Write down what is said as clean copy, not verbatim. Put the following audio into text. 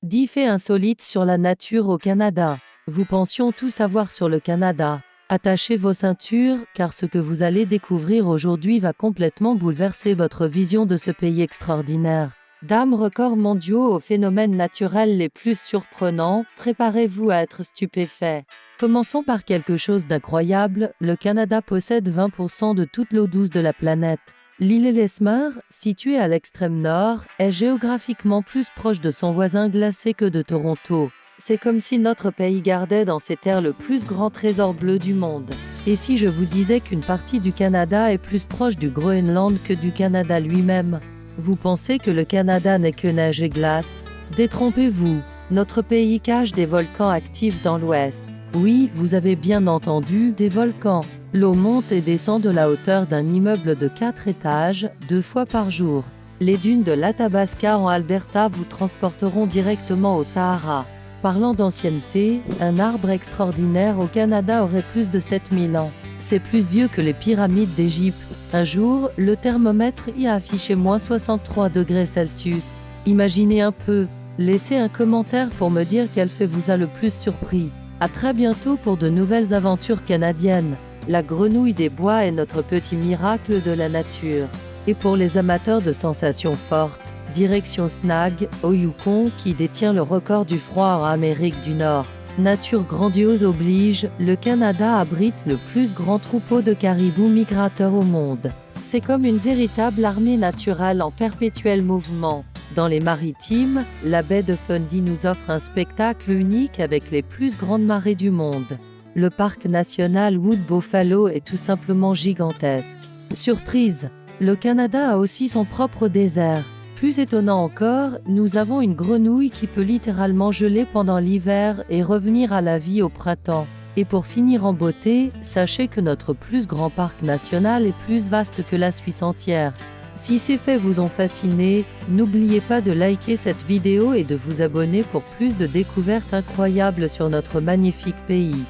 10 faits insolites sur la nature au Canada. Nous pensions tout savoir sur le Canada. Attachez vos ceintures, car ce que vous allez découvrir aujourd'hui va complètement bouleverser votre vision de ce pays extraordinaire. Dames records mondiaux aux phénomènes naturels les plus surprenants, préparez-vous à être stupéfaits. Commençons par quelque chose d'incroyable, le Canada possède 20% de toute l'eau douce de la planète. L'île Ellesmere, située à l'extrême nord, est géographiquement plus proche de son voisin glacé que de Toronto. C'est comme si notre pays gardait dans ses terres le plus grand trésor bleu du monde. Et si je vous disais qu'une partie du Canada est plus proche du Groenland que du Canada lui-même? Vous pensez que le Canada n'est que neige et glace? Détrompez-vous, notre pays cache des volcans actifs dans l'ouest. Oui, vous avez bien entendu, des volcans. L'eau monte et descend de la hauteur d'un immeuble de 4 étages, 2 fois par jour. Les dunes de l'Athabasca en Alberta vous transporteront directement au Sahara. Parlant d'ancienneté, un arbre extraordinaire au Canada aurait plus de 7000 ans. C'est plus vieux que les pyramides d'Égypte. Un jour, le thermomètre y a affiché moins 63 degrés Celsius. Imaginez un peu. Laissez un commentaire pour me dire quel fait vous a le plus surpris. À très bientôt pour de nouvelles aventures canadiennes. La grenouille des bois est notre petit miracle de la nature. Et pour les amateurs de sensations fortes, direction Snag, au Yukon, qui détient le record du froid en Amérique du Nord. Nature grandiose oblige, le Canada abrite le plus grand troupeau de caribous migrateurs au monde. C'est comme une véritable armée naturelle en perpétuel mouvement. Dans les maritimes, la baie de Fundy nous offre un spectacle unique avec les plus grandes marées du monde. Le parc national Wood Buffalo est tout simplement gigantesque. Surprise! Le Canada a aussi son propre désert. Plus étonnant encore, nous avons une grenouille qui peut littéralement geler pendant l'hiver et revenir à la vie au printemps. Et pour finir en beauté, sachez que notre plus grand parc national est plus vaste que la Suisse entière. Si ces faits vous ont fasciné, n'oubliez pas de liker cette vidéo et de vous abonner pour plus de découvertes incroyables sur notre magnifique pays.